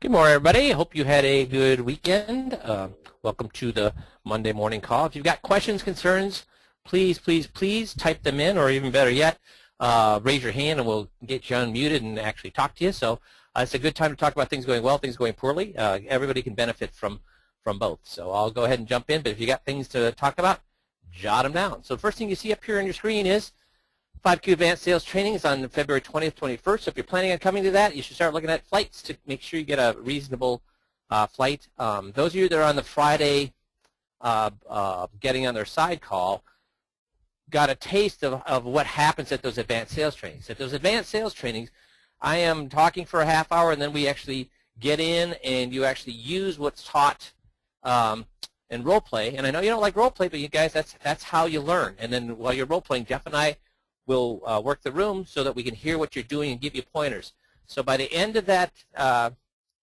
Good morning, everybody. Hope you had a good weekend. Welcome to the Monday morning call. If you've got questions, concerns, please type them in, or even better yet, raise your hand and we'll get you unmuted and actually talk to you. So it's a good time to talk about things going well, things going poorly. Everybody can benefit from both. So I'll go ahead and jump in, but if you got things to talk about, jot them down. So the first thing you see up here on your screen is 5Q Advanced Sales Training is on February 20th, 21st. So if you're planning on coming to that, you should start looking at flights to make sure you get a reasonable flight. Those of you that are on the Friday getting on their side call got a taste of what happens at those advanced sales trainings. At those advanced sales trainings, I am talking for a half hour, and then we actually get in and you actually use what's taught in role play. And I know you don't like role play, but you guys, that's how you learn. And then while you're role playing, Jeff and I will work the room so that we can hear what you're doing and give you pointers. So by the end of that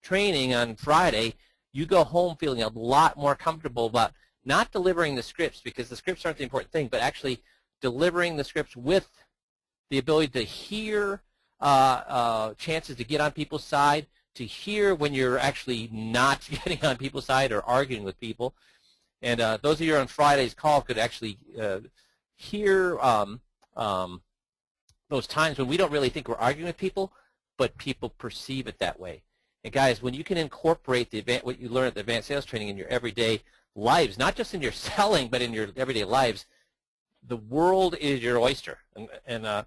training on Friday, you go home feeling a lot more comfortable about not delivering the scripts, because the scripts aren't the important thing, but actually delivering the scripts with the ability to hear chances to get on people's side, to hear when you're actually not getting on people's side or arguing with people. And those of you on Friday's call could actually hear those times when we don't really think we're arguing with people, but people perceive it that way. And guys, when you can incorporate what you learn at the advanced sales training in your everyday lives, not just in your selling, but in your everyday lives, the world is your oyster. And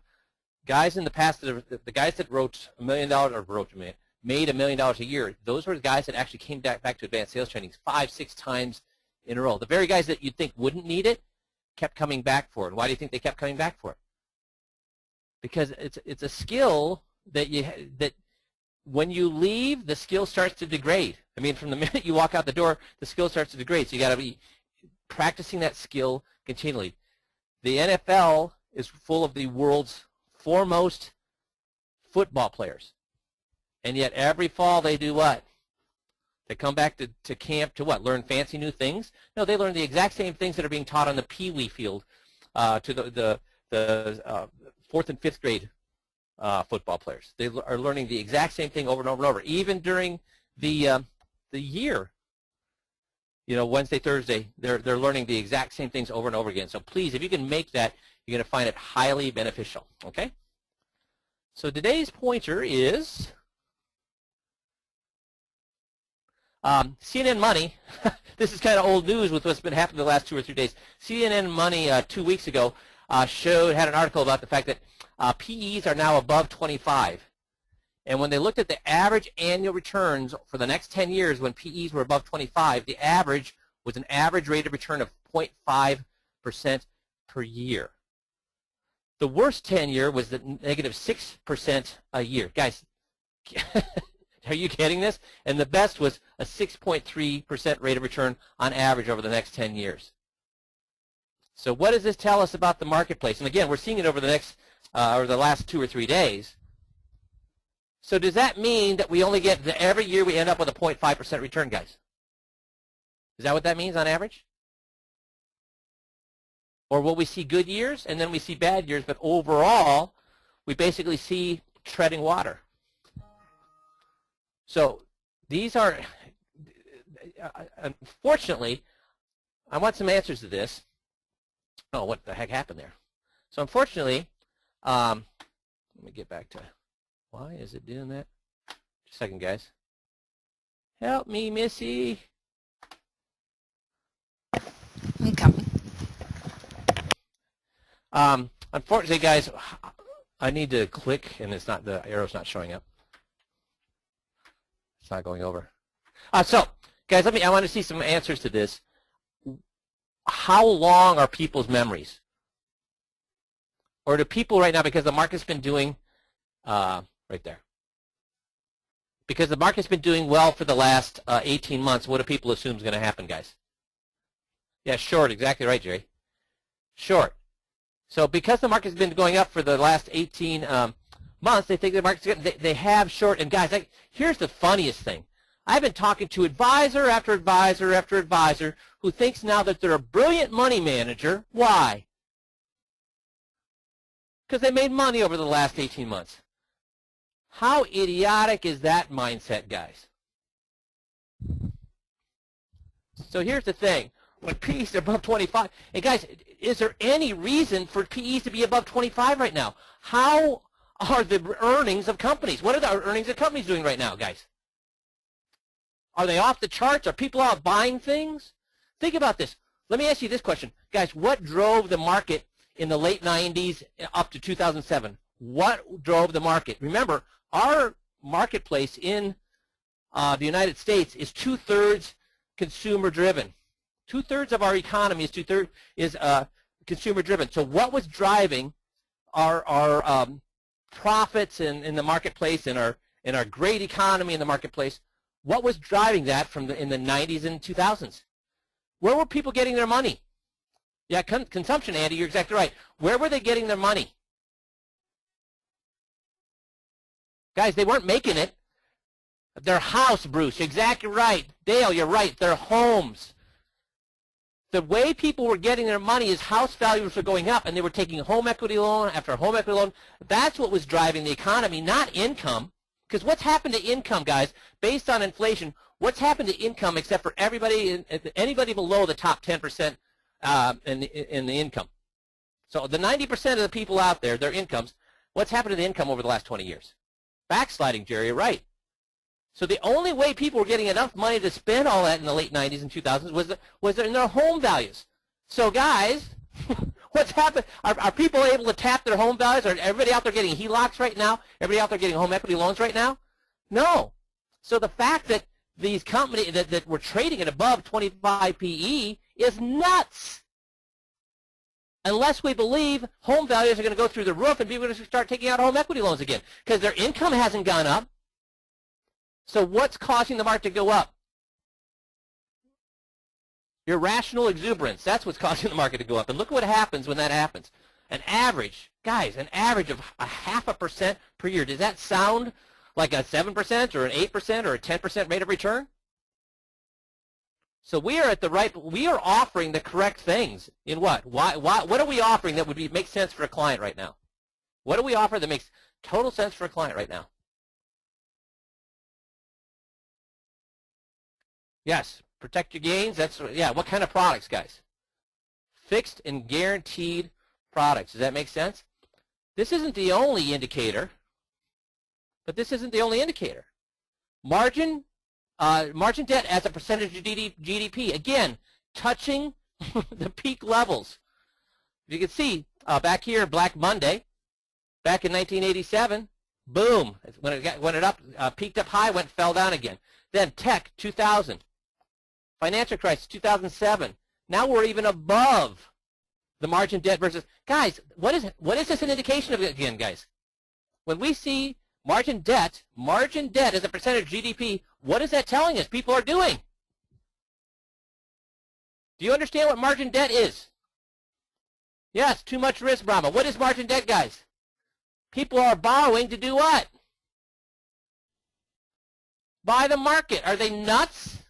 guys in the past, the guys that wrote $1 million or made $1 million a year, those were the guys that actually came back to advanced sales trainings 5-6 times in a row. The very guys that you'd think wouldn't need it kept coming back for it. And why do you think they kept coming back for it? Because it's a skill that when you leave, the skill starts to degrade. I mean, from the minute you walk out the door, the skill starts to degrade. So you got to be practicing that skill continually. The NFL is full of the world's foremost football players, and yet every fall they do what? They come back to camp to what? Learn fancy new things? No, they learn the exact same things that are being taught on the Pee-wee field to the 4th and 5th grade football players. They are learning the exact same thing over and over and over, even during the year. You know, Wednesday, Thursday, they're learning the exact same things over and over again. So please, if you can make that, you're going to find it highly beneficial. Okay? So today's pointer is CNN Money. This is kind of old news with what's been happening the last 2 or 3 days. CNN Money 2 weeks ago had an article about the fact that PEs are now above 25. And when they looked at the average annual returns for the next 10 years when PEs were above 25, the average was an average rate of return of 0.5% per year. The worst 10-year was the negative 6% a year. Guys, are you getting this? And the best was a 6.3% rate of return on average over the next 10 years. So what does this tell us about the marketplace? And again, we're seeing it over the last 2 or 3 days. So does that mean that we only get every year we end up with a 0.5% return, guys? Is that what that means on average? Or will we see good years and then we see bad years, but overall we basically see treading water? So these are, unfortunately, I want some answers to this. Oh, what the heck happened there? So unfortunately, let me get back to, why is it doing that? Just a second, guys. Help me, Missy. I'm coming. Unfortunately, guys, I need to click, and the arrow's not showing up. It's not going over. So, guys, I want to see some answers to this. How long are people's memories? Or do people right now, because the market's been doing, right there. Because the market's been doing well for the last 18 months, what do people assume is going to happen, guys? Yeah, short, exactly right, Jerry. Short. So because the market's been going up for the last 18 months, they think the market's good. They have short. And guys, here's the funniest thing. I've been talking to advisor after advisor after advisor who thinks now that they're a brilliant money manager. Why? Because they made money over the last 18 months. How idiotic is that mindset, guys? So here's the thing. When PEs are above 25, and guys, is there any reason for PEs to be above 25 right now? How are the earnings of companies? What are the earnings of companies doing right now, guys? Are they off the charts? Are people out buying things? Think about this. Let me ask you this question. Guys, what drove the market in the late 90s up to 2007? What drove the market? Remember, our marketplace in the United States is 2/3 consumer driven. 2/3 of our economy is consumer driven. So what was driving our profits in the marketplace and our great economy in the marketplace? What was driving that in the 90s and 2000s? Where were people getting their money? Yeah, consumption, Andy, you're exactly right. Where were they getting their money? Guys, they weren't making it. Their house, Bruce, exactly right. Dale, you're right. Their homes. The way people were getting their money is house values were going up, and they were taking home equity loan after home equity loan. That's what was driving the economy, not income. Because what's happened to income, guys, based on inflation, what's happened to income except for anybody below the top 10% in the income? So the 90% of the people out there, their incomes, what's happened to the income over the last 20 years? Backsliding, Jerry, you're right. So the only way people were getting enough money to spend all that in the late 90s and 2000s was in their home values. So guys, what's happened? Are people able to tap their home values? Are everybody out there getting HELOCs right now? Everybody out there getting home equity loans right now? No. So the fact that these companies that were trading at above 25 PE is nuts. Unless we believe home values are going to go through the roof and people are going to start taking out home equity loans again because their income hasn't gone up. So what's causing the market to go up? Irrational exuberance. That's what's causing the market to go up. And look what happens when that happens. An average, guys, an average of 0.5% per year. Does that sound like a 7% or an 8% or a 10% rate of return? So we are we are offering the correct things in what? What are we offering that would make sense for a client right now? What do we offer that makes total sense for a client right now? Yes, protect your gains. Yeah, what kind of products, guys? Fixed and guaranteed products. Does that make sense? This isn't the only indicator, but this isn't the only indicator. Margin debt as a percentage of GDP. Again, touching the peak levels. You can see back here, Black Monday, back in 1987, boom, when it peaked up high, fell down again. Then tech, 2000. Financial crisis, 2007. Now we're even above the margin debt versus, guys, what is this an indication of again, guys? When we see margin debt as a percentage of GDP, what is that telling us people are doing? Do you understand what margin debt is? Yes, too much risk, Brahma. What is margin debt, guys? People are borrowing to do what? Buy the market. Are they nuts?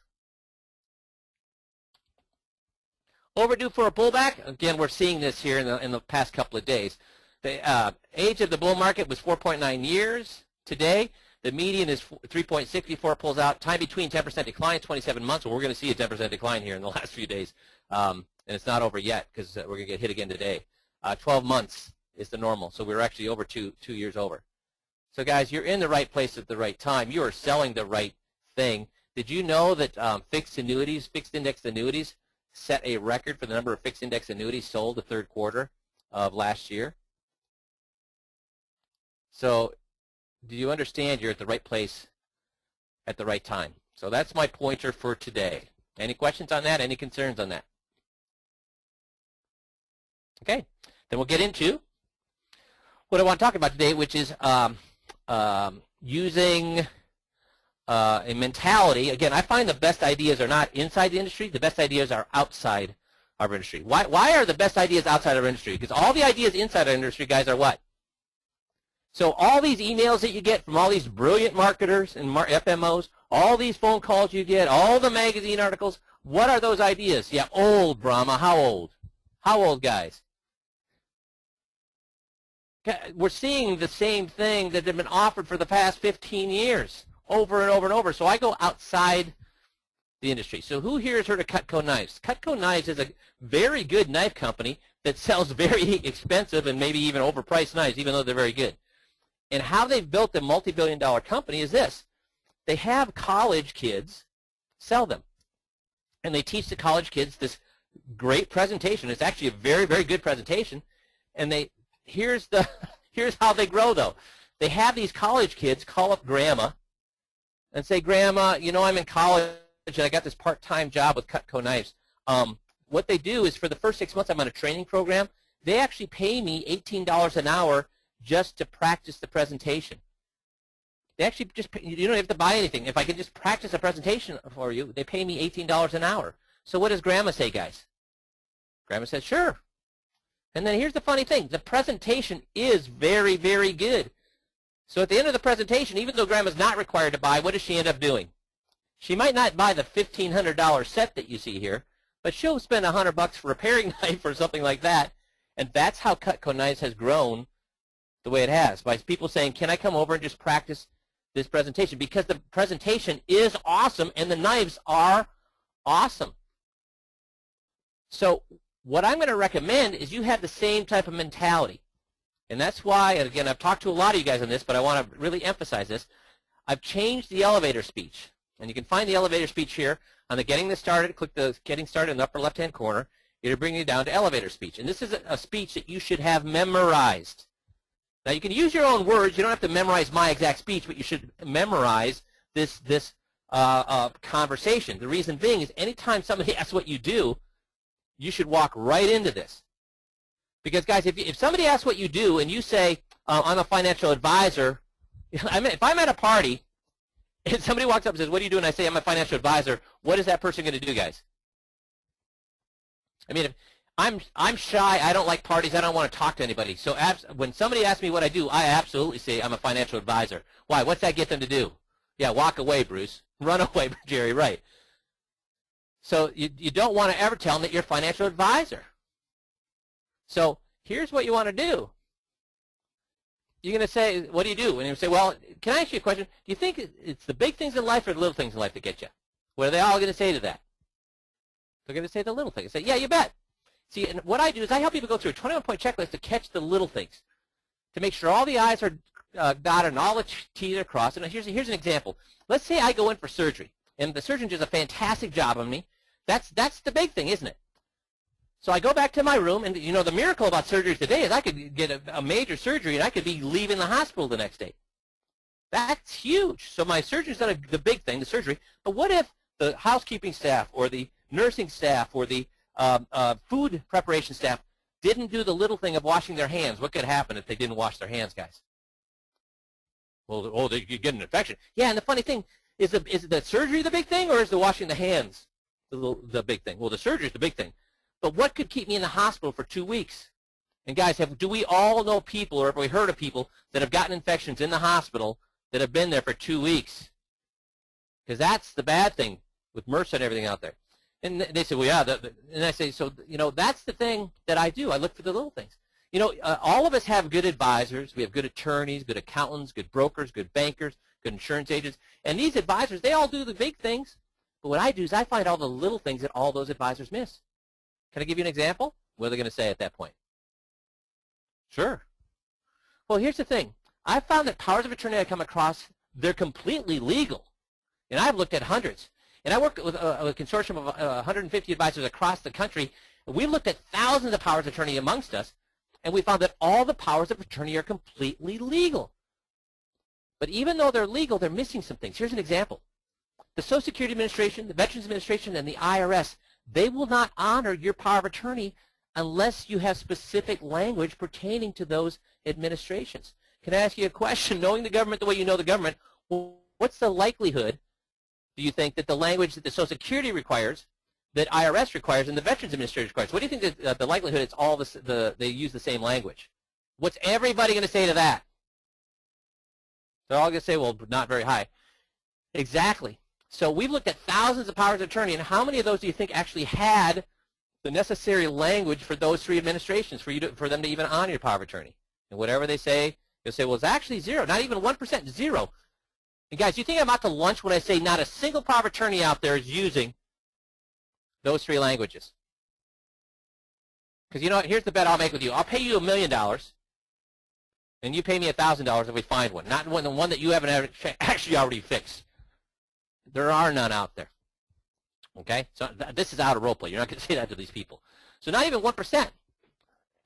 Overdue for a pullback? Again, we're seeing this here in the past couple of days. The age of the bull market was 4.9 years. Today, the median is 3.6 before it pulls out. Time between 10% decline, 27 months. So we're going to see a 10% decline here in the last few days. And it's not over yet because we're going to get hit again today. 12 months is the normal. So we're actually over 2 years over. So guys, you're in the right place at the right time. You are selling the right thing. Did you know that fixed index annuities, set a record for the number of fixed index annuities sold the third quarter of last year? So do you understand you're at the right place at the right time? So that's my pointer for today. Any questions on that? Any concerns on that? Okay, then we'll get into what I want to talk about today, which is using a mentality. Again, I find the best ideas are not inside the industry. The best ideas are outside our industry. Why are the best ideas outside our industry? Because all the ideas inside our industry, guys, are what? So all these emails that you get from all these brilliant marketers and FMOs, all these phone calls you get, all the magazine articles, what are those ideas? Yeah, old, Brahma. How old? How old, guys? We're seeing the same thing that have been offered for the past 15 years over and over and over. So I go outside the industry. So who here has heard of Cutco Knives? Cutco Knives is a very good knife company that sells very expensive and maybe even overpriced knives, even though they're very good. And how they've built a multi-billion-dollar company is this. They have college kids sell them. And they teach the college kids this great presentation. It's actually a very, very good presentation. And here's how they grow, though. They have these college kids call up grandma and say, Grandma, you know, I'm in college and I got this part-time job with Cutco Knives. What they do is for the first 6 months I'm on a training program, they actually pay me $18 an hour just to practice the presentation. They actually you don't have to buy anything. If I can just practice a presentation for you, they pay me $18 an hour. So what does Grandma say, guys? Grandma says, sure. And then here's the funny thing. The presentation is very, very good. So at the end of the presentation, even though Grandma's not required to buy, what does she end up doing? She might not buy the $1,500 set that you see here, but she'll spend $100 for a paring knife or something like that. And that's how Cutco Knives has grown the way it has, by people saying, can I come over and just practice this presentation? Because the presentation is awesome and the knives are awesome. So what I'm going to recommend is you have the same type of mentality. And that's why, and again, I've talked to a lot of you guys on this, but I want to really emphasize this. I've changed the elevator speech. And you can find the elevator speech here on the Getting This Started. Click the Getting Started in the upper left-hand corner. It'll bring you down to elevator speech. And this is a speech that you should have memorized. Now, you can use your own words. You don't have to memorize my exact speech, but you should memorize this conversation. The reason being is anytime somebody asks what you do, you should walk right into this. Because, guys, if somebody asks what you do and you say, I'm a financial advisor, if I'm at a party and somebody walks up and says, what do you do? And I say, I'm a financial advisor, what is that person going to do, guys? I mean, if I'm shy, I don't like parties, I don't want to talk to anybody. So when somebody asks me what I do, I absolutely say I'm a financial advisor. Why? What's that get them to do? Yeah, walk away, Bruce. Run away, Jerry, right. So you don't want to ever tell them that you're a financial advisor. So here's what you want to do. You're going to say, what do you do? And you say, well, can I ask you a question? Do you think it's the big things in life or the little things in life that get you? What are they all going to say to that? They're going to say the little things. Say, yeah, you bet. See, and what I do is I help people go through a 21-point checklist to catch the little things, to make sure all the I's are dotted and all the T's are crossed. And here's an example. Let's say I go in for surgery, and the surgeon does a fantastic job on me. That's the big thing, isn't it? So I go back to my room, and you know the miracle about surgery today is I could get a major surgery, and I could be leaving the hospital the next day. That's huge. So my surgeon's done the big thing, the surgery. But what if the housekeeping staff or the nursing staff or the food preparation staff didn't do the little thing of washing their hands? What could happen if they didn't wash their hands, guys? Well, they could get an infection. Yeah, and the funny thing is the surgery the big thing, or is the washing the hands the big thing? Well, the surgery is the big thing. But what could keep me in the hospital for 2 weeks? And guys, do we all know people, or have we heard of people that have gotten infections in the hospital that have been there for 2 weeks? Because that's the bad thing with MRSA and everything out there. And they say, well, yeah. And I say, so, you know, that's the thing that I do. I look for the little things. You know, all of us have good advisors. We have good attorneys, good accountants, good brokers, good bankers, good insurance agents. And these advisors, they all do the big things. But what I do is I find all the little things that all those advisors miss. Can I give you an example? What are they going to say at that point? Sure. Well, here's the thing. I found that powers of attorney I come across, they're completely legal. And I've looked at hundreds. And I work with a consortium of 150 advisors across the country. And we looked at thousands of powers of attorney amongst us, and we found that all the powers of attorney are completely legal. But even though they're legal, they're missing some things. Here's an example. The Social Security Administration, the Veterans Administration, and the IRS, they will not honor your power of attorney unless you have specific language pertaining to those administrations. Can I ask you a question? Knowing the government the way you know the government, what's the likelihood, do you think, that the language that the Social Security requires, that IRS requires, and the Veterans Administration requires, what do you think that the likelihood it's all they use the same language? What's everybody going to say to that? They're all going to say, well, not very high. Exactly. So we've looked at thousands of powers of attorney, and how many of those do you think actually had the necessary language for those three administrations for them to even honor your power of attorney? And whatever they say, you'll say, well, it's actually zero, not even 1%, zero. And guys, you think I'm out to lunch when I say not a single power of attorney out there is using those three languages? Because you know what? Here's the bet I'll make with you. I'll pay you $1 million, and you pay me $1,000 if we find one. Not the one that you haven't actually already fixed. There are none out there. Okay? So this is out of role play. You're not going to say that to these people. So not even 1%.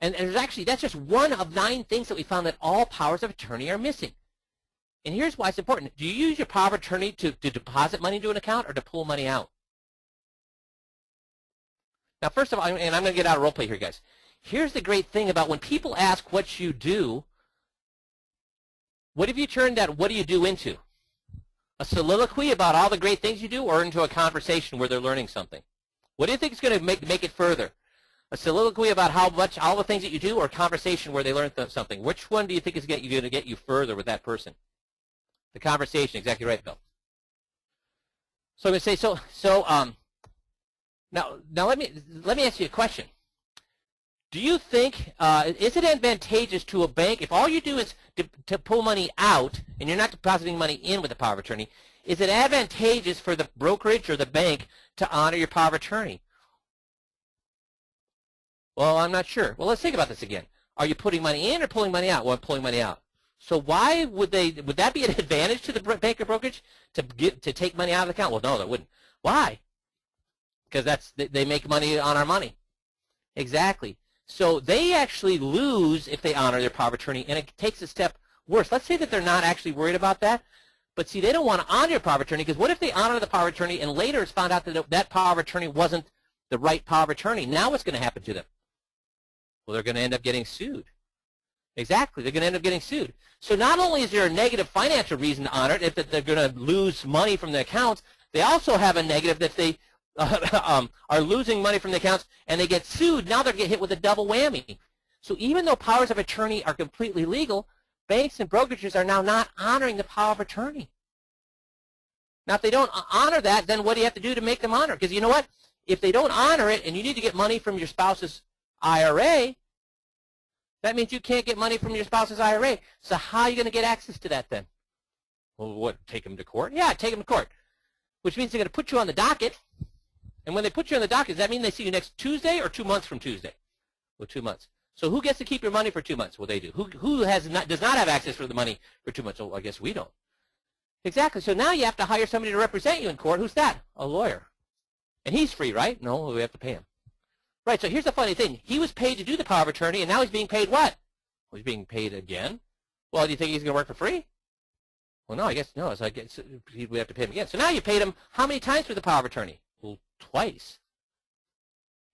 And there's actually, that's just one of 9 things that we found that all powers of attorney are missing. And here's why it's important. Do you use your power of attorney to deposit money into an account or to pull money out? Now, first of all, and I'm going to get out of role play here, guys. Here's the great thing about when people ask what you do, what have you turned that what do you do into? A soliloquy about all the great things you do, or into a conversation where they're learning something? What do you think is going to make it further? A soliloquy about how much, all the things that you do, or a conversation where they learn something? Which one do you think is going to get you further with that person? The conversation, exactly right, Bill. So I'm going to say, now let me ask you a question. Do you think, is it advantageous to a bank, if all you do is to pull money out, and you're not depositing money in with the power of attorney, is it advantageous for the brokerage or the bank to honor your power of attorney? Well, I'm not sure. Well, let's think about this again. Are you putting money in or pulling money out? Well, I'm pulling money out. So why would that be an advantage to the bank or brokerage to take money out of the account? Well, no, that wouldn't. Why? Because they make money on our money. Exactly. So they actually lose if they honor their power of attorney, and it takes a step worse. Let's say that they're not actually worried about that, but see, they don't want to honor your power of attorney, because what if they honor the power of attorney and later it's found out that that power of attorney wasn't the right power of attorney? Now what's going to happen to them? Well, they're going to end up getting sued. Exactly. They're going to end up getting sued. So not only is there a negative financial reason to honor it, if they're going to lose money from the accounts, they also have a negative that they are losing money from the accounts and they get sued. Now they're getting hit with a double whammy. So even though powers of attorney are completely legal, banks and brokerages are now not honoring the power of attorney. Now, if they don't honor that, then what do you have to do to make them honor? Because you know what? If they don't honor it and you need to get money from your spouse's IRA, that means you can't get money from your spouse's IRA. So how are you going to get access to that then? Well, what, take them to court? Yeah, take them to court, which means they're going to put you on the docket. And when they put you on the docket, does that mean they see you next Tuesday or 2 months from Tuesday? Well, 2 months. So who gets to keep your money for 2 months? Well, they do. Who does not have access for the money for 2 months? Well, I guess we don't. Exactly. So now you have to hire somebody to represent you in court. Who's that? A lawyer. And he's free, right? No, we have to pay him. Right, so here's the funny thing. He was paid to do the power of attorney, and now he's being paid what? Well, he's being paid again. Well, do you think he's going to work for free? Well, no, I guess no. So I guess we have to pay him again. So now you paid him how many times for the power of attorney? Well, twice.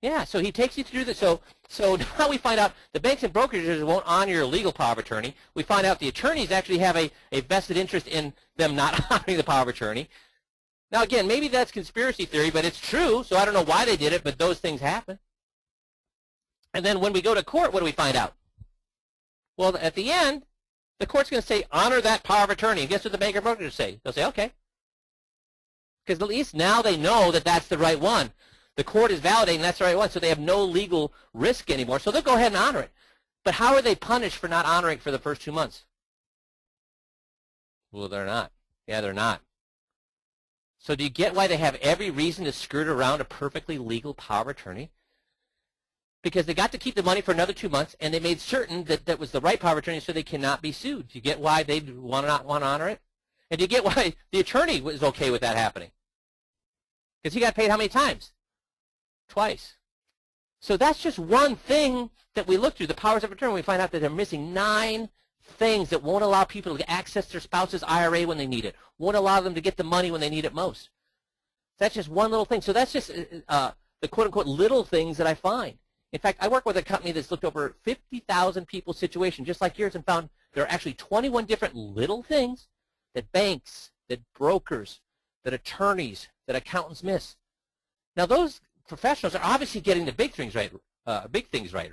Yeah, so he takes you through the, so now we find out the banks and brokerages won't honor your legal power of attorney. We find out the attorneys actually have a vested interest in them not honoring the power of attorney. Now, again, maybe that's conspiracy theory, but it's true, so I don't know why they did it, but those things happen. And then when we go to court, what do we find out? Well, at the end, the court's going to say, honor that power of attorney. And guess what the bank or broker will say? They'll say, okay. Because at least now they know that that's the right one. The court is validating that's the right one, so they have no legal risk anymore. So they'll go ahead and honor it. But how are they punished for not honoring it for the first 2 months? Well, they're not. Yeah, they're not. So do you get why they have every reason to skirt around a perfectly legal power of attorney? Because they got to keep the money for another 2 months, and they made certain that that was the right power of attorney, so they cannot be sued. Do you get why they not want to honor it? And do you get why the attorney was okay with that happening? Because he got paid how many times? Twice. So that's just one thing that we look through, the powers of attorney. We find out that they're missing 9 things that won't allow people to access their spouse's IRA when they need it, won't allow them to get the money when they need it most. That's just one little thing. So that's just the quote-unquote little things that I find. In fact, I work with a company that's looked over 50,000 people's situation, just like yours, and found there are actually 21 different little things that banks, that brokers, that attorneys, that accountants miss. Now, those professionals are obviously getting the big things right,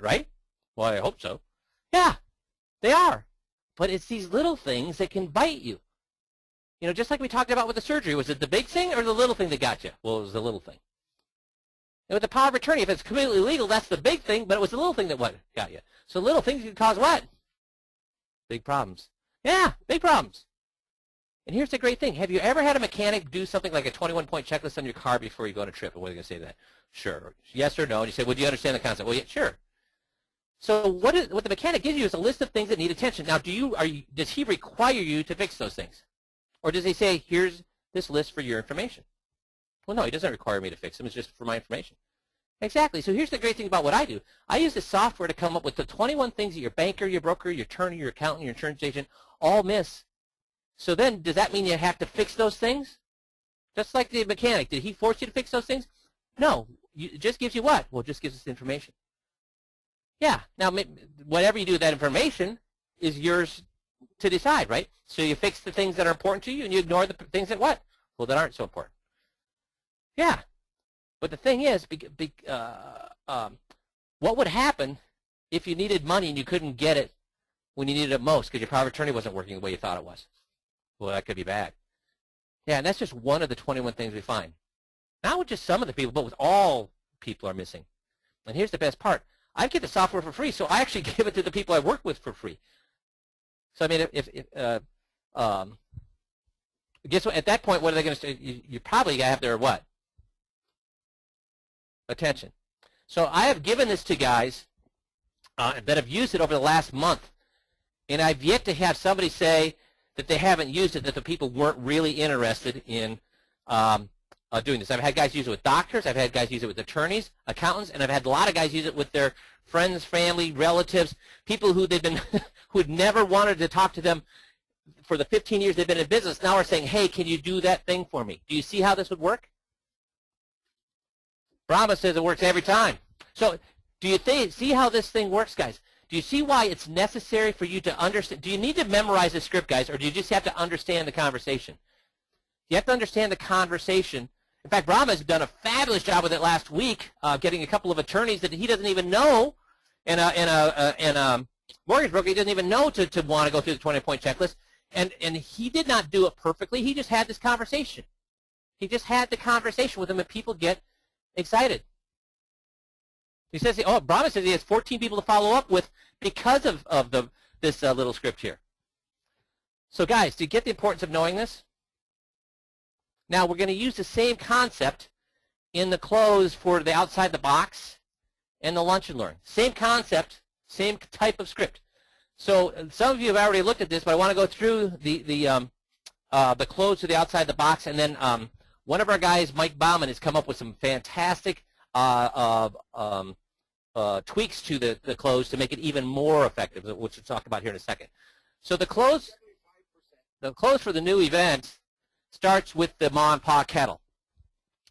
right? Well, I hope so. Yeah, they are. But it's these little things that can bite you. You know, just like we talked about with the surgery, was it the big thing or the little thing that got you? Well, it was the little thing. And with the power of attorney, if it's completely legal, that's the big thing, but it was the little thing that what got you. So little things can cause what? Big problems. Yeah, big problems. And here's the great thing. Have you ever had a mechanic do something like a 21-point checklist on your car before you go on a trip? And what are you going to say to that? Sure. Yes or no? And you say, well, do you understand the concept? Well, yeah, sure. So what the mechanic gives you is a list of things that need attention. Now, does he require you to fix those things? Or does he say, here's this list for your information? Well, no, he doesn't require me to fix them. It's just for my information. Exactly. So here's the great thing about what I do. I use this software to come up with the 21 things that your banker, your broker, your attorney, your accountant, your insurance agent all miss. So then, does that mean you have to fix those things? Just like the mechanic. Did he force you to fix those things? No. It just gives you what? Well, it just gives us information. Yeah. Now, whatever you do with that information is yours to decide, right? So you fix the things that are important to you, and you ignore the things that what? Well, that aren't so important. Yeah. But the thing is, what would happen if you needed money and you couldn't get it when you needed it most because your power of attorney wasn't working the way you thought it was? Well, that could be bad. Yeah, and that's just one of the 21 things we find. Not with just some of the people, but with all people are missing. And here's the best part. I get the software for free, so I actually give it to the people I work with for free. So, I mean, guess what? At that point, what are they going to say? You probably got to have their what? Attention. So I have given this to guys that have used it over the last month, and I've yet to have somebody say that they haven't used it, that the people weren't really interested in doing this. I've had guys use it with doctors. I've had guys use it with attorneys, accountants, and I've had a lot of guys use it with their friends, family, relatives, people who they've been who had never wanted to talk to them for the 15 years they've been in business. Now are saying, hey, can you do that thing for me? Do you see how this would work? Brahma says it works every time. So do you see how this thing works, guys? Do you see why it's necessary for you to understand? Do you need to memorize the script, guys, or do you just have to understand the conversation? You have to understand the conversation. In fact, Brahma has done a fabulous job with it last week, getting a couple of attorneys that he doesn't even know, and a mortgage broker he doesn't even know to want to go through the 20-point checklist. And he did not do it perfectly. He just had this conversation. He just had the conversation with them, and people get excited. He says, Brahma says he has 14 people to follow up with because of this little script here. So guys, do you get the importance of knowing this? Now we're going to use the same concept in the close for the outside the box and the lunch and learn. Same concept, same type of script. So some of you have already looked at this, but I want to go through the close to the outside the box, and then one of our guys, Mike Bauman, has come up with some fantastic tweaks to the close to make it even more effective, which we'll talk about here in a second. So the close for the new event starts with the Ma and Pa kettle.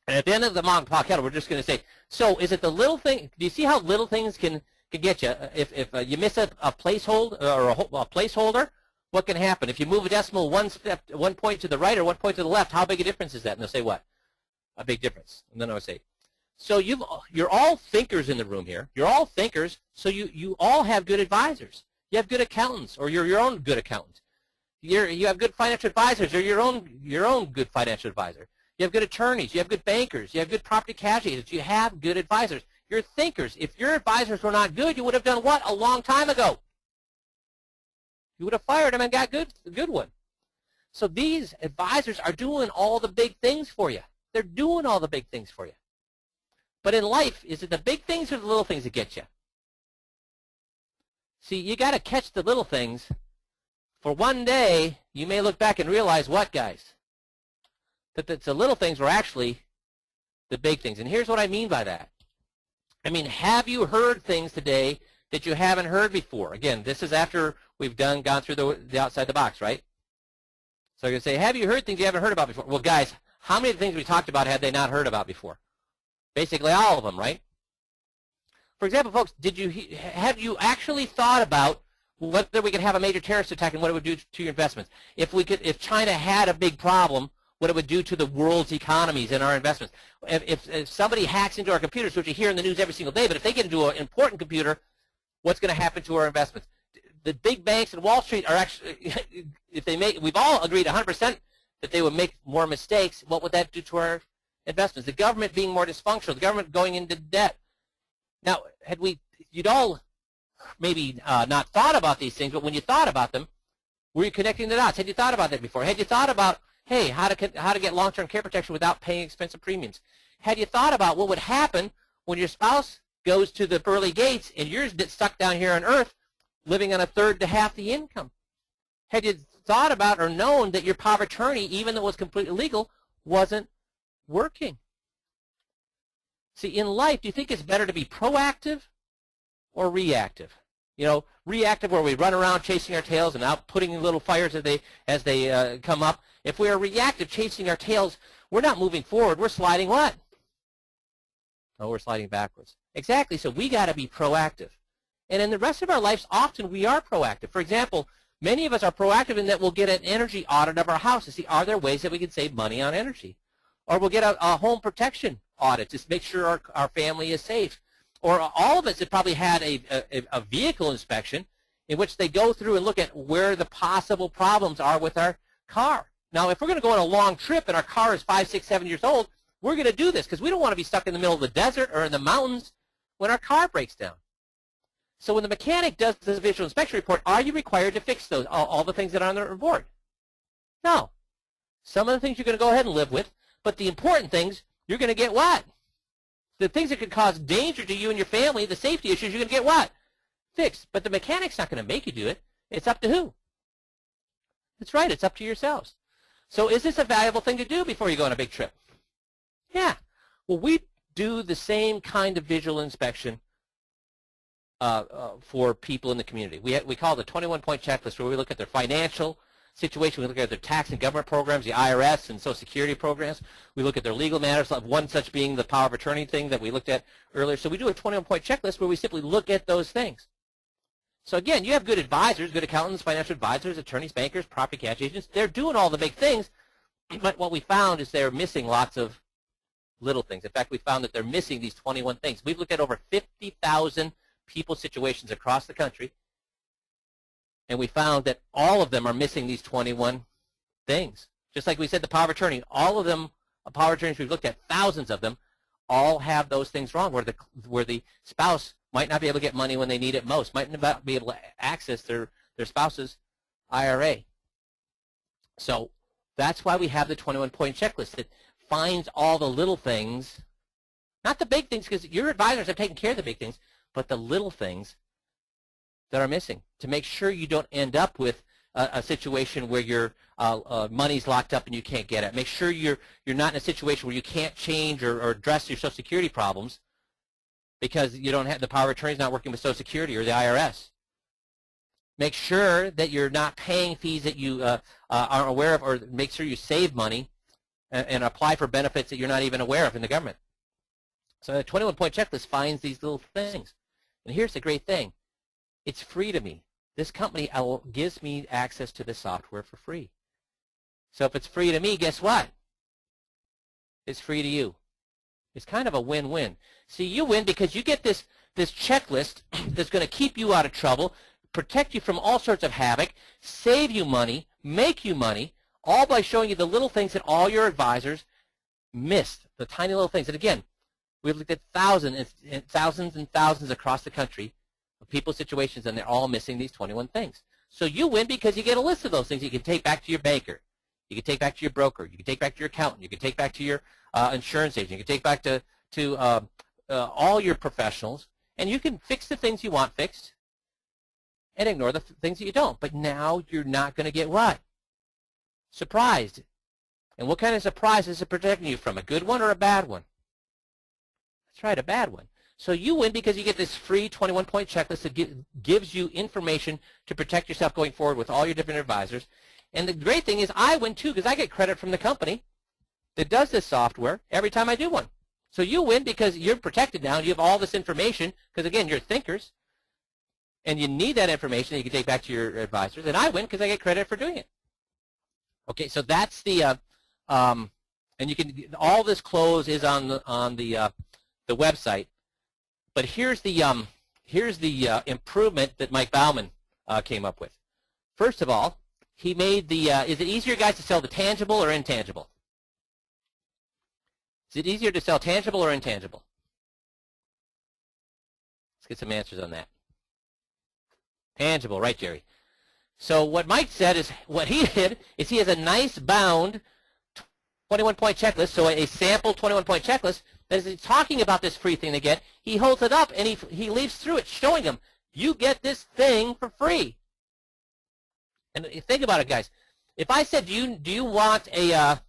And at the end of the Ma and Pa kettle, we're just going to say, so is it the little thing? Do you see how little things can get you? If you miss a placeholder or a placeholder, what can happen? If you move a decimal one point to the right or 1 point to the left, how big a difference is that? And they'll say what? A big difference. And then I would say, so you're all thinkers in the room here. You're all thinkers, so you all have good advisors. You have good accountants, or you're your own good accountant. You have good financial advisors, or your own good financial advisor. You have good attorneys. You have good bankers. You have good property casualty agents. You have good advisors. You're thinkers. If your advisors were not good, you would have done what a long time ago? You would have fired them and got a good one. So these advisors are doing all the big things for you. They're doing all the big things for you. But in life, is it the big things or the little things that get you? See, you got to catch the little things. For one day, you may look back and realize what, guys? That the little things were actually the big things. And here's what I mean by that. I mean, have you heard things today that you haven't heard before? Again, this is after we've gone through the outside the box, right? So you're going to say, have you heard things you haven't heard about before? Well, guys, how many of the things we talked about had they not heard about before? Basically all of them, right? For example, folks, have you actually thought about whether we could have a major terrorist attack and what it would do to your investments? If China had a big problem, what it would do to the world's economies and our investments? If somebody hacks into our computers, which you hear in the news every single day, but if they get into an important computer, what's going to happen to our investments? The big banks and Wall Street are actually, we've all agreed 100% that they would make more mistakes. What would that do to our investments? The government being more dysfunctional, the government going into debt. Now, you'd all maybe not thought about these things, but when you thought about them, Were you connecting the dots? Had you thought about that before? Had you thought about, hey, how to get long-term care protection without paying expensive premiums? Had you thought about what would happen when your spouse goes to the pearly gates and you're stuck down here on earth living on a third to half the income? Had you thought about or known that your power of attorney, even though it was completely legal, wasn't working? See, in life, do you think it's better to be proactive or reactive? You know, reactive where we run around chasing our tails and out putting little fires as they come up. If we are reactive, chasing our tails, we're not moving forward. We're sliding what? Oh, we're sliding backwards. Exactly. So we got to be proactive. And in the rest of our lives, often we are proactive. For example, many of us are proactive in that we'll get an energy audit of our house to see are there ways that we can save money on energy. Or we'll get a home protection audit to make sure our family is safe. Or all of us have probably had a vehicle inspection in which they go through and look at where the possible problems are with our car. Now, if we're going to go on a long trip and our car is 5, 6, 7 years old, we're going to do this because we don't want to be stuck in the middle of the desert or in the mountains when our car breaks down. So when the mechanic does this visual inspection report, are you required to fix those, all the things that are on the report? No. Some of the things you're going to go ahead and live with, but the important things, you're going to get what? The things that could cause danger to you and your family, the safety issues, you're going to get what? Fixed. But the mechanic's not going to make you do it. It's up to who? That's right. It's up to yourselves. So is this a valuable thing to do before you go on a big trip? Yeah. Well, we do the same kind of visual inspection for people in the community. We call it the 21-point checklist, where we look at their financial situation. We look at their tax and government programs, the IRS and Social Security programs. We look at their legal matters, one such being the power of attorney thing that we looked at earlier. So we do a 21-point checklist where we simply look at those things. So again, you have good advisors, good accountants, financial advisors, attorneys, bankers, property cash agents. They're doing all the big things, but what we found is they're missing lots of little things. In fact, we found that they're missing these 21 things. We've looked at over 50,000 people situations across the country, and we found that all of them are missing these 21 things. Just like we said, the power of attorney, all of them, power of attorneys we've looked at, thousands of them, all have those things wrong, where the spouse might not be able to get money when they need it most, might not be able to access their spouse's IRA. So that's why we have the 21-point checklist. It finds all the little things, not the big things, because your advisors have taken care of the big things, but the little things that are missing, to make sure you don't end up with a situation where your money's locked up and you can't get it. Make sure you're not in a situation where you can't change or address your Social Security problems because you don't have the power of attorney is not working with Social Security or the IRS. Make sure that you're not paying fees that you aren't aware of, or make sure you save money and apply for benefits that you're not even aware of in the government. So the 21-point checklist finds these little things. And here's the great thing. It's free to me. This company gives me access to the software for free. So if it's free to me, guess what? It's free to you. It's kind of a win-win. See, you win because you get this checklist that's going to keep you out of trouble, protect you from all sorts of havoc, save you money, make you money, all by showing you the little things that all your advisors missed, the tiny little things. And again, we've looked at thousands and thousands across the country of people's situations, and they're all missing these 21 things. So you win because you get a list of those things you can take back to your banker. You can take back to your broker. You can take back to your accountant. You can take back to your insurance agent. You can take back to all your professionals, and you can fix the things you want fixed and ignore the things that you don't. But now you're not going to get what? Surprised. And what kind of surprise is it protecting you from, a good one or a bad one? That's right, a bad one. So you win because you get this free 21-point checklist that gives you information to protect yourself going forward with all your different advisors. And the great thing is I win too because I get credit from the company that does this software every time I do one. So you win because you're protected now and you have all this information because, again, you're thinkers and you need that information that you can take back to your advisors. And I win because I get credit for doing it. Okay, so that's the and you can all this close is on the website. But here's the improvement that Mike Bauman came up with. First of all, he made the is it easier, guys, to sell the tangible or intangible? Is it easier to sell tangible or intangible? Let's get some answers on that. Tangible, right, Jerry? So what Mike said is, what he did is he has a nice bound 21-point checklist, so a sample 21-point checklist that is talking about this free thing they get. He holds it up and he leaves through it showing them, you get this thing for free. And think about it, guys. If I said, do you want a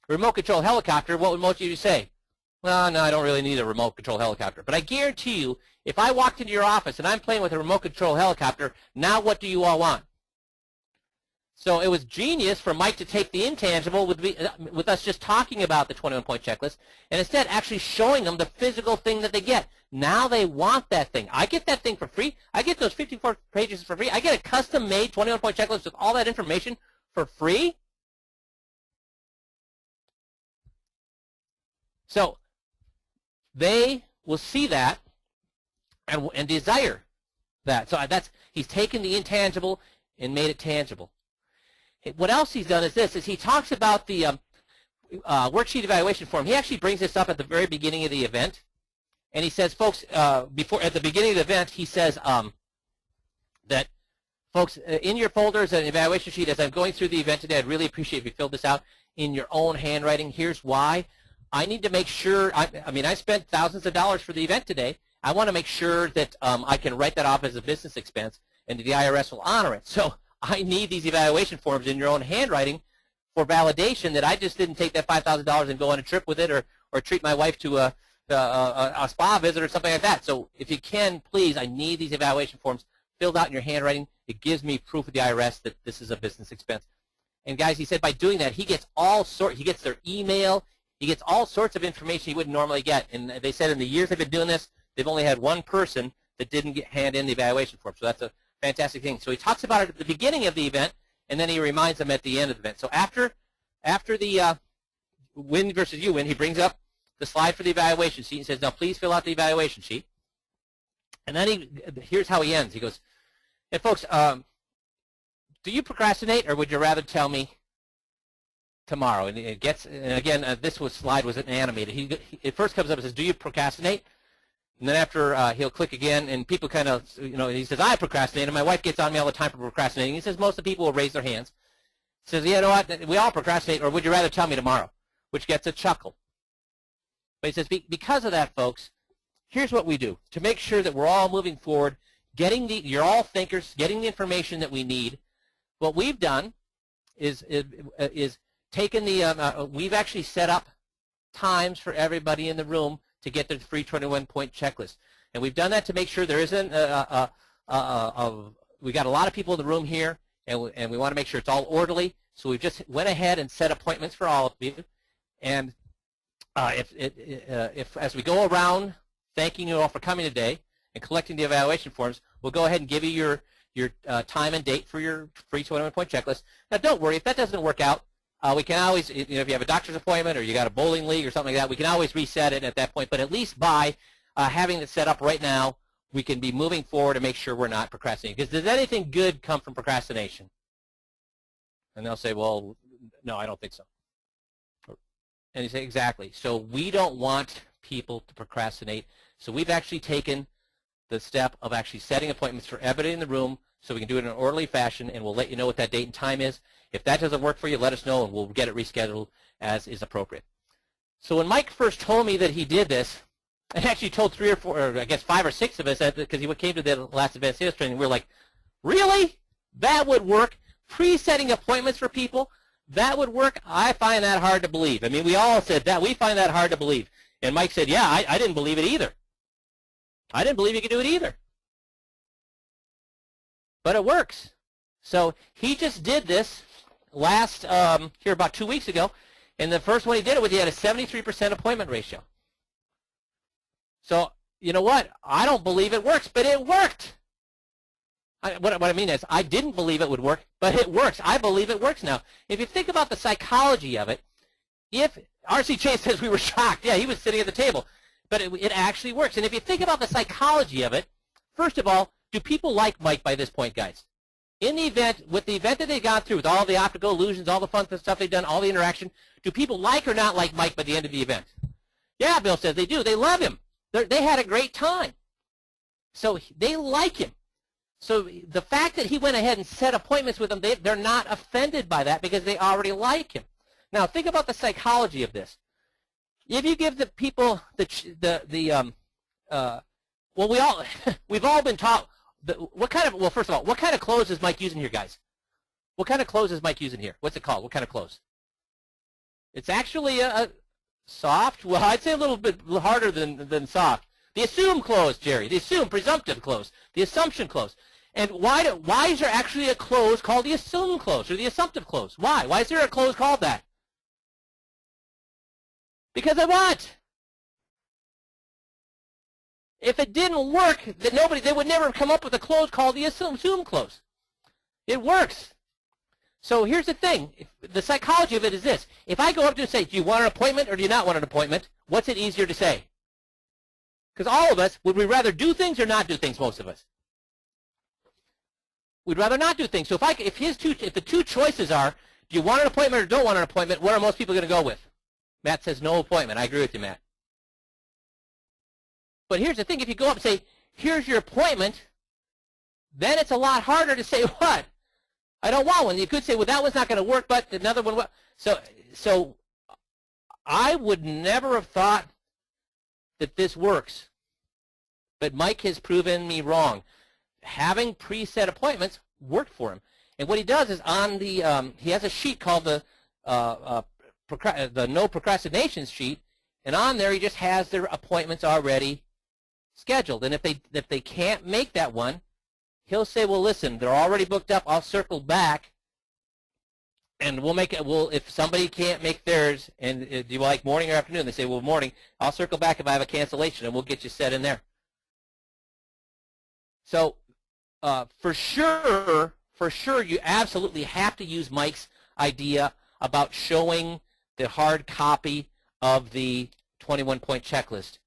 remote control helicopter, what would most of you say? Well, no, I don't really need a remote control helicopter. But I guarantee you, if I walked into your office and I'm playing with a remote control helicopter, now what do you all want? So it was genius for Mike to take the intangible with us just talking about the 21-point checklist and instead actually showing them the physical thing that they get. Now they want that thing. I get that thing for free. I get those 54 pages for free. I get a custom-made 21-point checklist with all that information for free. So they will see that and desire that. So he's taken the intangible and made it tangible. What else he's done is this, is he talks about the worksheet evaluation form. He actually brings this up at the very beginning of the event. And he says, folks, at the beginning of the event, he says that, folks, in your folders and evaluation sheet, as I'm going through the event today, I'd really appreciate if you filled this out in your own handwriting. Here's why. I need to make sure, I spent thousands of dollars for the event today. I want to make sure that I can write that off as a business expense and the IRS will honor it. So I need these evaluation forms in your own handwriting for validation that I just didn't take that $5,000 and go on a trip with it or treat my wife to a spa visit or something like that. So if you can, please, I need these evaluation forms filled out in your handwriting. It gives me proof of the IRS that this is a business expense. And guys, he said by doing that, he gets he gets their email, he gets all sorts of information he wouldn't normally get. And they said in the years they've been doing this, they've only had one person that didn't hand in the evaluation form. So that's a fantastic thing. So he talks about it at the beginning of the event, and then he reminds them at the end of the event. So after the win versus you win, he brings up the slide for the evaluation sheet and says, now please fill out the evaluation sheet. And then here's how he ends. He goes, hey, folks, do you procrastinate or would you rather tell me tomorrow? And again, this slide was animated. It first comes up and says, do you procrastinate? And then after he'll click again, and people kind of, he says, I procrastinate, and my wife gets on me all the time for procrastinating. He says most of the people will raise their hands. He says, yeah, you know what, we all procrastinate, or would you rather tell me tomorrow? Which gets a chuckle. But he says, because of that, folks, here's what we do. To make sure that we're all moving forward, you're all thinkers, getting the information that we need, what we've done is taken we've actually set up times for everybody in the room to get the free 21-point checklist. And we've done that to make sure there isn't we got a lot of people in the room here, and we want to make sure it's all orderly. So we've just went ahead and set appointments for all of you. And if as we go around thanking you all for coming today and collecting the evaluation forms, we'll go ahead and give you your time and date for your free 21-point checklist. Now, don't worry if that doesn't work out. We can always, if you have a doctor's appointment or you got a bowling league or something like that, we can always reset it at that point. But at least by having it set up right now, we can be moving forward and make sure we're not procrastinating. Because does anything good come from procrastination? And they'll say, well, no, I don't think so. And you say, exactly. So we don't want people to procrastinate. So we've actually taken the step of actually setting appointments for everybody in the room so we can do it in an orderly fashion, and we'll let you know what that date and time is. If that doesn't work for you, let us know, and we'll get it rescheduled as is appropriate. So when Mike first told me that he did this, and actually told 3 or 4, or I guess 5 or 6 of us, because he came to the last advanced sales training, we were like, really? That would work? Pre-setting appointments for people? That would work? I find that hard to believe. I mean, we all said that. We find that hard to believe. And Mike said, yeah, I didn't believe it either. I didn't believe you could do it either. But it works. So he just did this here about 2 weeks ago, and the first one he did it with, he had a 73% appointment ratio. So, you know what? I don't believe it works, but it worked. What I mean is, I didn't believe it would work, but it works. I believe it works now. If you think about the psychology of it, if R.C. Chase says we were shocked, yeah, he was sitting at the table, but it actually works. And if you think about the psychology of it, first of all, do people like Mike by this point, guys? In the event, with the event that they got through, with all the optical illusions, all the fun stuff they've done, all the interaction, do people like or not like Mike by the end of the event? Yeah, Bill says they do. They love him. They had a great time. So they like him. So the fact that he went ahead and set appointments with them, they're not offended by that because they already like him. Now think about the psychology of this. If you give the people well, we've all been taught first of all, what kind of clothes is Mike using here, guys? What kind of clothes is Mike using here? What's it called? What kind of clothes? It's actually a soft, well, I'd say a little bit harder than soft. The assumed clothes, Jerry. The assumed, presumptive clothes. The assumption clothes. And why is there actually a clothes called the assumed clothes or the assumptive clothes? Why? Why is there a clothes called that? Because of what? If it didn't work, they would never come up with a clothes called the assumed clothes. It works. So here's the thing. The psychology of it is this. If I go up to and say, do you want an appointment or do you not want an appointment? What's it easier to say? Because all of us, would we rather do things or not do things, most of us? We'd rather not do things. So if the two choices are, do you want an appointment or don't want an appointment, what are most people going to go with? Matt says no appointment. I agree with you, Matt. But here's the thing. If you go up and say, here's your appointment, then it's a lot harder to say what? I don't want one. You could say, well, that one's not going to work, but another one will. So I would never have thought that this works. But Mike has proven me wrong. Having preset appointments worked for him. And what he does is on the he has a sheet called the no procrastination sheet, and on there he just has their appointments already scheduled. And if they can't make that one, he'll say, well, listen, they're already booked up. I'll circle back, and we'll make it. If somebody can't make theirs, and do you like morning or afternoon? They say, well, morning. I'll circle back if I have a cancellation, and we'll get you set in there. So for sure, you absolutely have to use Mike's idea about showing the hard copy of the 21-point checklist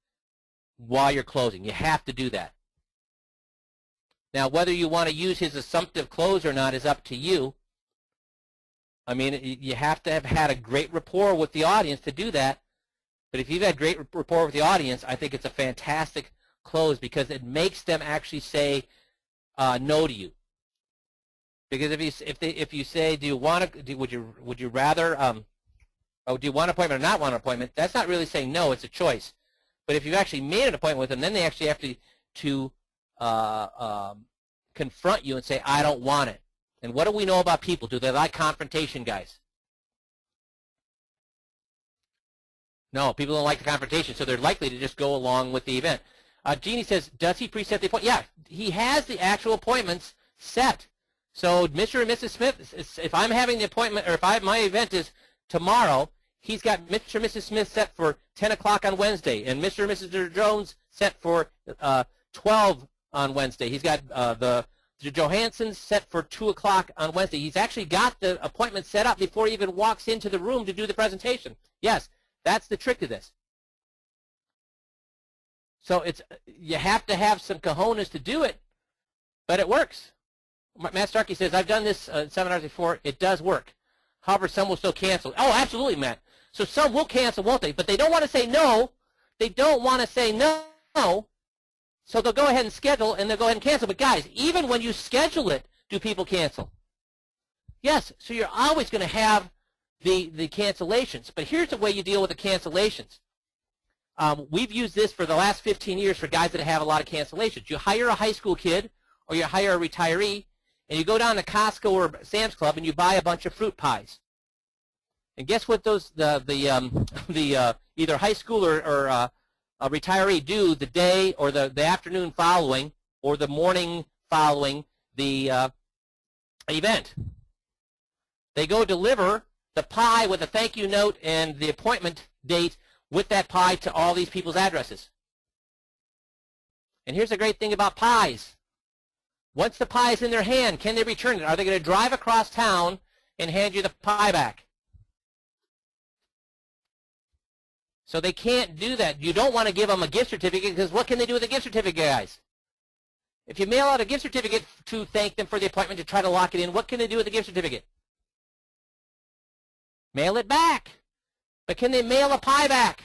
while you're closing. You have to do that. Now, whether you want to use his assumptive close or not is up to you. I mean, you have to have had a great rapport with the audience to do that. But if you've had great rapport with the audience, I think it's a fantastic close because it makes them actually say no to you. Because if you say, do you want to, would you rather, do you want an appointment or not want an appointment? That's not really saying no. It's a choice. But if you've actually made an appointment with them, then they actually have to confront you and say, I don't want it. And what do we know about people? Do they like confrontation, guys? No, people don't like the confrontation, so they're likely to just go along with the event. Jeannie says, does he preset the appointment? Yeah, he has the actual appointments set. So Mr. and Mrs. Smith, if I'm having the appointment, or if my event is tomorrow, he's got Mr. and Mrs. Smith set for 10 o'clock on Wednesday, and Mr. and Mrs. Jones set for 12 on Wednesday. He's got the Johanssons set for 2 o'clock on Wednesday. He's actually got the appointment set up before he even walks into the room to do the presentation. Yes, that's the trick to this. So you have to have some cojones to do it, but it works. Matt Starkey says, I've done this seminars before. It does work. However, some will still cancel. Oh, absolutely, Matt. So some will cancel, won't they? But they don't want to say no. They don't want to say no. So they'll go ahead and schedule, and they'll go ahead and cancel. But, guys, even when you schedule it, do people cancel? Yes. So you're always going to have the cancellations. But here's the way you deal with the cancellations. We've used this for the last 15 years for guys that have a lot of cancellations. You hire a high school kid or you hire a retiree, and you go down to Costco or Sam's Club and you buy a bunch of fruit pies. And guess what either high school or a retiree do the day or the afternoon following or the morning following the event? They go deliver the pie with a thank you note and the appointment date with that pie to all these people's addresses. And here's the great thing about pies. Once the pie is in their hand, can they return it? Are they going to drive across town and hand you the pie back? So they can't do that. You don't want to give them a gift certificate because what can they do with a gift certificate, guys? If you mail out a gift certificate to thank them for the appointment to try to lock it in, what can they do with the gift certificate? Mail it back. But can they mail a pie back?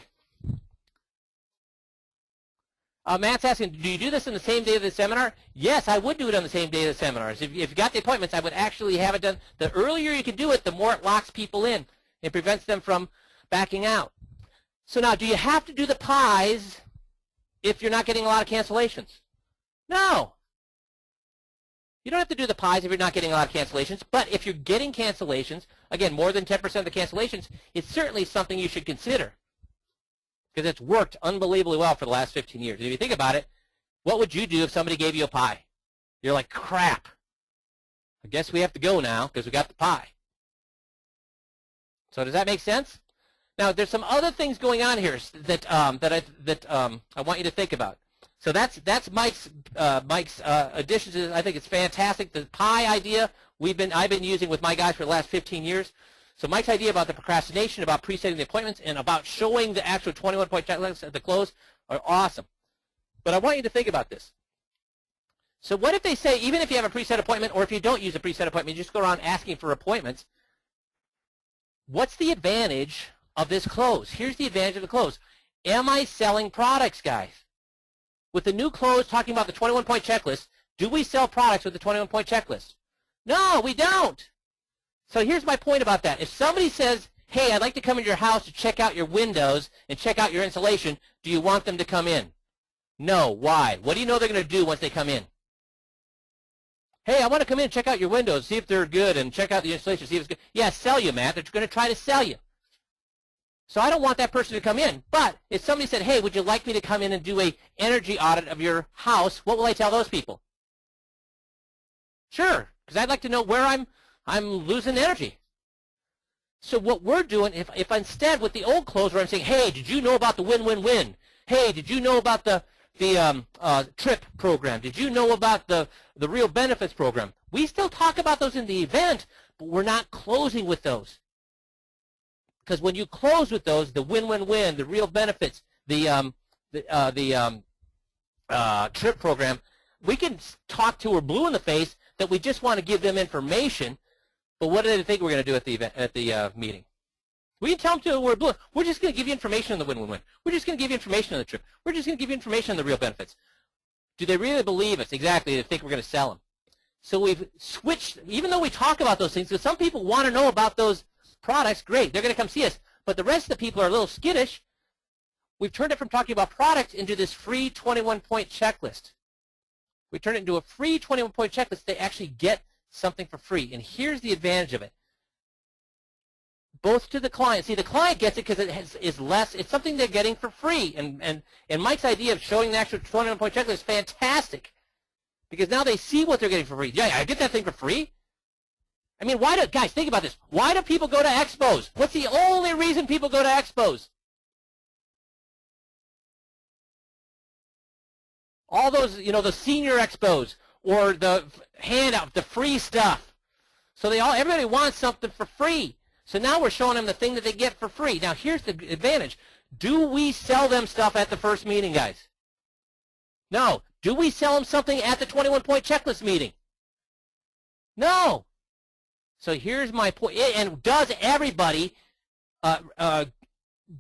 Matt's asking, do you do this in the same day of the seminar? Yes, I would do it on the same day of the seminars. If you got the appointments, I would actually have it done. The earlier you can do it, the more it locks people in. It prevents them from backing out. So now, do you have to do the pies if you're not getting a lot of cancellations? No. You don't have to do the pies if you're not getting a lot of cancellations, but if you're getting cancellations, again, more than 10% of the cancellations, it's certainly something you should consider because it's worked unbelievably well for the last 15 years. If you think about it, what would you do if somebody gave you a pie? You're like, crap. I guess we have to go now because we got the pie. So does that make sense? Now, there's some other things going on here that I want you to think about. So that's Mike's addition to this. I think it's fantastic. The pie idea I've been using with my guys for the last 15 years. So Mike's idea about the procrastination, about presetting the appointments, and about showing the actual 21-point checklist at the close are awesome. But I want you to think about this. So what if they say, even if you have a preset appointment, or if you don't use a preset appointment, you just go around asking for appointments, what's the advantage of this close? Here's the advantage of the close. Am I selling products, guys? With the new close talking about the 21-point checklist, do we sell products with the 21-point checklist? No, we don't. So here's my point about that. If somebody says, hey, I'd like to come into your house to check out your windows and check out your insulation, do you want them to come in? No. Why? What do you know they're going to do once they come in? Hey, I want to come in and check out your windows, see if they're good, and check out the insulation, see if it's good. Yeah, sell you, Matt. They're going to try to sell you. So I don't want that person to come in. But if somebody said, hey, would you like me to come in and do an energy audit of your house, what will I tell those people? Sure, because I'd like to know where I'm losing energy. So what we're doing, if instead with the old close where I'm saying, hey, did you know about the win-win-win? Hey, did you know about the TRIP program? Did you know about the real benefits program? We still talk about those in the event, but we're not closing with those. Because when you close with those, the win-win-win, the real benefits, the TRIP program, we can talk to her blue in the face that we just want to give them information. But what do they think we're going to do at the event, at the meeting? We can tell them to we're blue. We're just going to give you information on the win-win-win. We're just going to give you information on the TRIP. We're just going to give you information on the real benefits. Do they really believe us? Exactly. They think we're going to sell them. So we've switched, even though we talk about those things, because some people want to know about those products, great. They're going to come see us. But the rest of the people are a little skittish. We've turned it from talking about products into this free 21-point checklist. We turned it into a free 21-point checklist. They actually get something for free. And here's the advantage of it. Both to the client. See, the client gets it because it's less. It's something they're getting for free. And Mike's idea of showing the actual 21-point checklist is fantastic because now they see what they're getting for free. Yeah, I get that thing for free. I mean, guys, think about this. Why do people go to expos? What's the only reason people go to expos? All those, the senior expos or the handout, the free stuff. So everybody wants something for free. So now we're showing them the thing that they get for free. Now here's the advantage. Do we sell them stuff at the first meeting, guys? No. Do we sell them something at the 21-point checklist meeting? No. So here's my point. And does everybody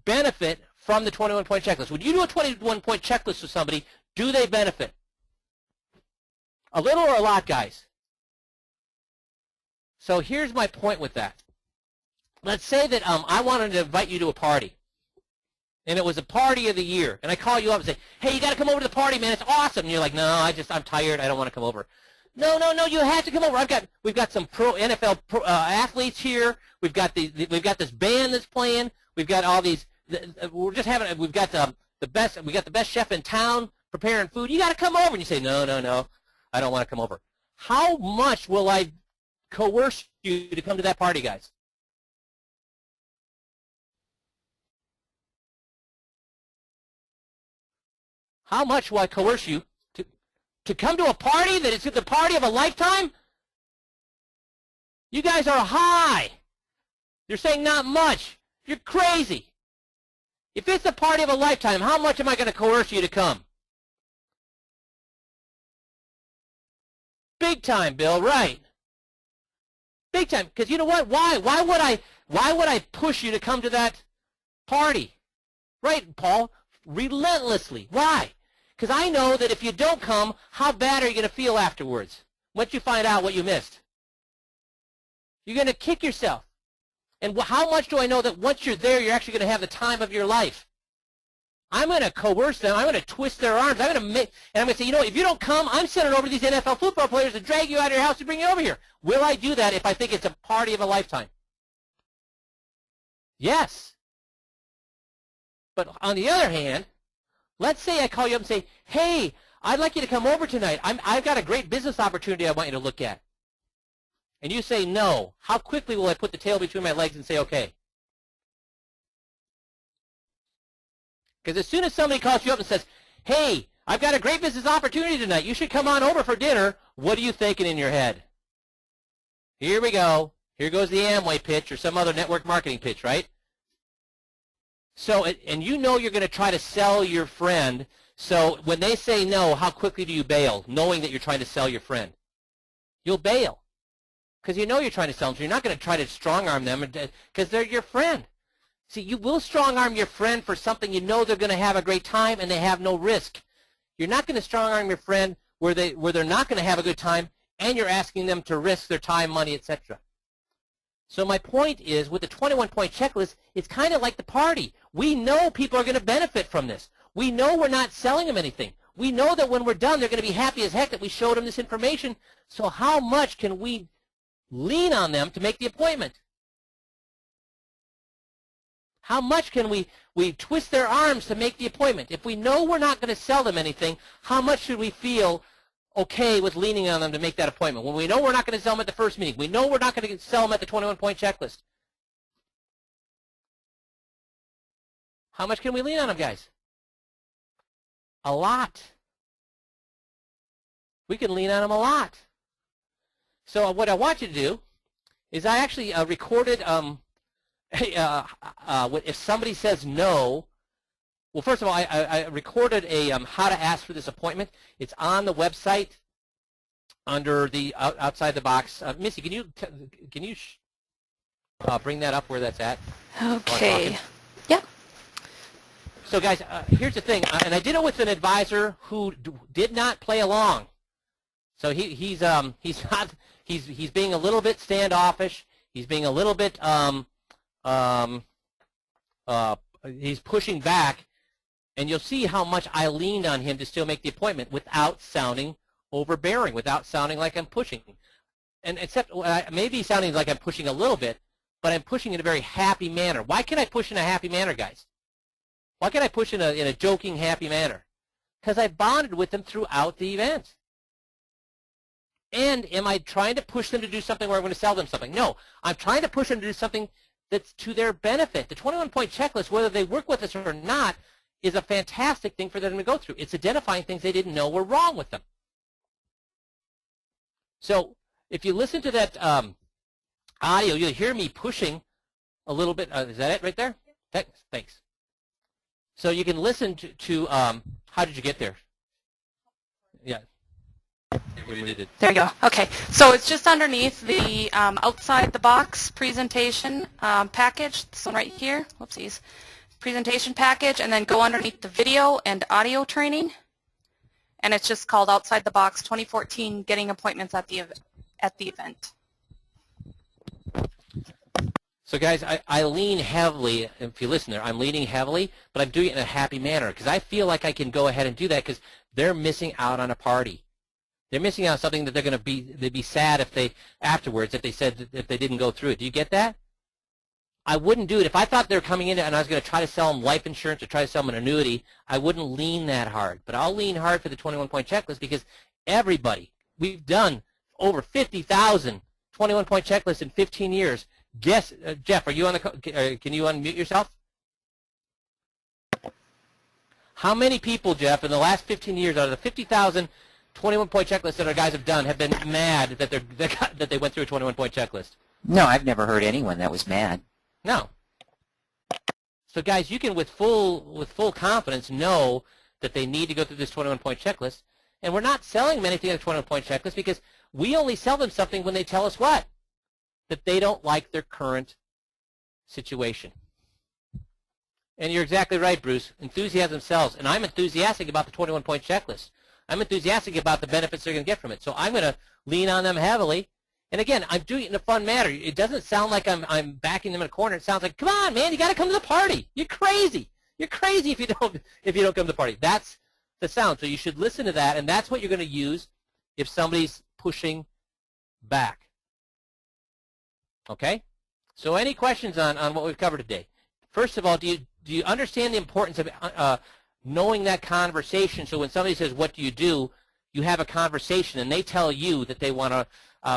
benefit from the 21-point checklist? When you do a 21-point checklist with somebody, do they benefit? A little or a lot, guys? So here's my point with that. Let's say that I wanted to invite you to a party, and it was a party of the year, and I call you up and say, hey, you got to come over to the party, man. It's awesome. And you're like, no, I'm tired. I don't want to come over. No, you have to come over. We've got some NFL athletes here. We've got this band that's playing. We've got all these. We've got the best chef in town preparing food. You got to come over. And you say, no, I don't want to come over. How much will I coerce you to come to that party, guys? How much will I coerce you to come to a party that is the party of a lifetime? You guys are high. You're saying not much. You're crazy. If it's the party of a lifetime, how much am I going to coerce you to come? Big time, Bill, right. Big time, because you know what? Why would I push you to come to that party? Right, Paul? Relentlessly. Why? Because I know that if you don't come, how bad are you going to feel afterwards once you find out what you missed? You're going to kick yourself. And how much do I know that once you're there, you're actually going to have the time of your life? I'm going to coerce them. I'm going to twist their arms. I'm going to say, you know, if you don't come, I'm sending over these NFL football players to drag you out of your house to bring you over here. Will I do that if I think it's a party of a lifetime? Yes. But on the other hand, let's say I call you up and say, hey, I'd like you to come over tonight. I've got a great business opportunity I want you to look at. And you say no. How quickly will I put the tail between my legs and say okay? Because as soon as somebody calls you up and says, hey, I've got a great business opportunity tonight. You should come on over for dinner. What are you thinking in your head? Here we go. Here goes the Amway pitch or some other network marketing pitch, right? So, and you know you're going to try to sell your friend. So when they say no, how quickly do you bail, knowing that you're trying to sell your friend? You'll bail. Because you know you're trying to sell them, so you're not going to try to strong-arm them because they're your friend. See, you will strong-arm your friend for something you know they're going to have a great time and they have no risk. You're not going to strong-arm your friend where they're not going to have a good time and you're asking them to risk their time, money, etc. So my point is, with the 21-point checklist, it's kind of like the party. We know people are going to benefit from this. We know we're not selling them anything. We know that when we're done, they're going to be happy as heck that we showed them this information. So how much can we lean on them to make the appointment? How much can we twist their arms to make the appointment? If we know we're not going to sell them anything, how much should we feel okay with leaning on them to make that appointment? When we know we're not going to sell them at the first meeting, we know we're not going to sell them at the 21-point checklist. How much can we lean on them, guys? A lot. We can lean on them a lot. So what I want you to do is I actually recorded, if somebody says no, well, first of all, I recorded a how to ask for this appointment. It's on the website under the outside the box. Missy, can you bring that up where that's at? Okay. Yep. So, guys, here's the thing, and I did it with an advisor who did not play along. So he's being a little bit standoffish. He's being a little bit he's pushing back, and you'll see how much I leaned on him to still make the appointment without sounding overbearing, without sounding like I'm pushing, and except maybe sounding like I'm pushing a little bit, but I'm pushing in a very happy manner. Why can I push in a happy manner, guys? Why can I push in a joking, happy manner? Because I bonded with them throughout the event. And am I trying to push them to do something where I'm going to sell them something? No, I'm trying to push them to do something that's to their benefit. The 21-point checklist, whether they work with us or not, is a fantastic thing for them to go through. It's identifying things they didn't know were wrong with them. So if you listen to that audio, you'll hear me pushing a little bit. Is that it right there? Thanks. So you can listen to how did you get there? Yeah. There you go. Okay, so it's just underneath the outside the box presentation package. This one right here. Whoopsies. Presentation package, and then go underneath the video and audio training. And it's just called Outside the Box 2014 Getting Appointments at the Event. So guys, I lean heavily, if you listen there, I'm leaning heavily, but I'm doing it in a happy manner because I feel like I can go ahead and do that because they're missing out on a party. They're missing out on something that they'd be sad if they, afterwards, if they said, if they didn't go through it. Do you get that? I wouldn't do it. If I thought they were coming in and I was going to try to sell them life insurance or try to sell them an annuity, I wouldn't lean that hard. But I'll lean hard for the 21-point checklist because everybody, we've done over 50,000 21-point checklists in 15 years. Guess, Jeff, are you on the? Can you unmute yourself? How many people, Jeff, in the last 15 years, out of the 50,000 21-point checklists that our guys have done, have been mad that they went through a 21-point checklist? No, I've never heard anyone that was mad. No. So, guys, you can with full confidence know that they need to go through this 21-point checklist, and we're not selling them anything at a 21-point checklist because we only sell them something when they tell us what? That they don't like their current situation. And you're exactly right, Bruce. Enthusiasm sells. And I'm enthusiastic about the 21-point checklist. I'm enthusiastic about the benefits they're going to get from it. So I'm going to lean on them heavily. And again, I'm doing it in a fun manner. It doesn't sound like I'm backing them in a corner. It sounds like, come on, man, you got to come to the party. You're crazy. You're crazy if you don't come to the party. That's the sound. So you should listen to that, and that's what you're going to use if somebody's pushing back. Okay? So any questions on what we've covered today? First of all, do you understand the importance of knowing that conversation? So when somebody says, what do? You have a conversation, and they tell you that they want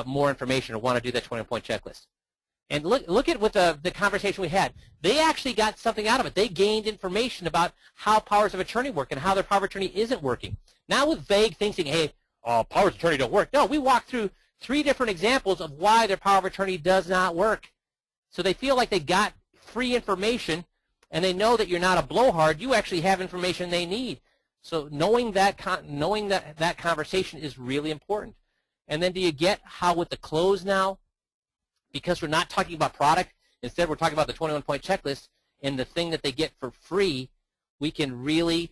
more information or want to do that 20-point checklist. And look at what the conversation we had. They actually got something out of it. They gained information about how powers of attorney work and how their power of attorney isn't working. Now with vague things saying, hey, powers of attorney don't work. No, we walked through 3 different examples of why their power of attorney does not work. So they feel like they got free information, and they know that you're not a blowhard. You actually have information they need. So knowing that conversation is really important. And then do you get how with the close now, because we're not talking about product, instead we're talking about the 21-point checklist and the thing that they get for free, we can really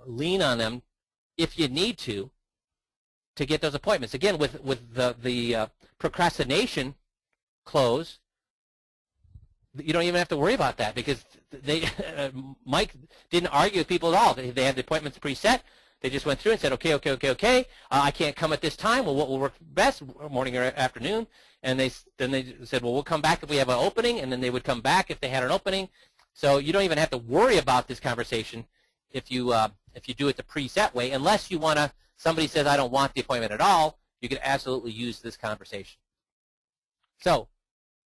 lean on them if you need to get those appointments. Again, with the procrastination close, you don't even have to worry about that because Mike didn't argue with people at all. They had the appointments preset. They just went through and said, okay. I can't come at this time. Well, what will work best, morning or afternoon? And then they said, well, we'll come back if we have an opening, and then they would come back if they had an opening. So you don't even have to worry about this conversation if you do it the preset way, unless you want to. Somebody says, I don't want the appointment at all. You can absolutely use this conversation. So,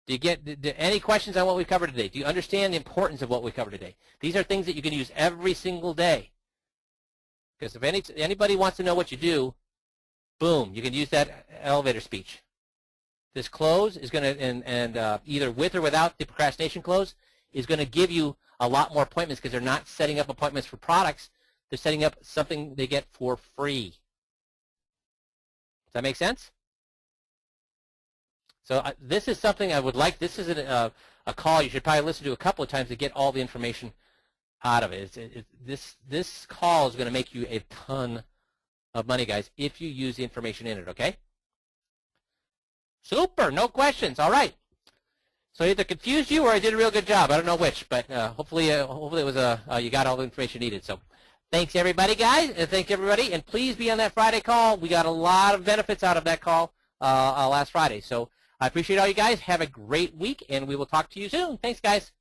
do you get any questions on what we covered today? Do you understand the importance of what we covered today? These are things that you can use every single day. Because if anybody wants to know what you do, boom, you can use that elevator speech. This close is going to, and either with or without the procrastination close, is going to give you a lot more appointments because they're not setting up appointments for products. They're setting up something they get for free. Does that make sense? So this is something I would like. This is a call you should probably listen to a couple of times to get all the information out of it. This call is going to make you a ton of money, guys, if you use the information in it, okay? Super, no questions. All right. So I either confused you or I did a real good job. I don't know which, but hopefully it was you got all the information needed. So thanks, everybody, guys. Thank everybody. And please be on that Friday call. We got a lot of benefits out of that call last Friday. So I appreciate all you guys. Have a great week, and we will talk to you soon. Thanks, guys.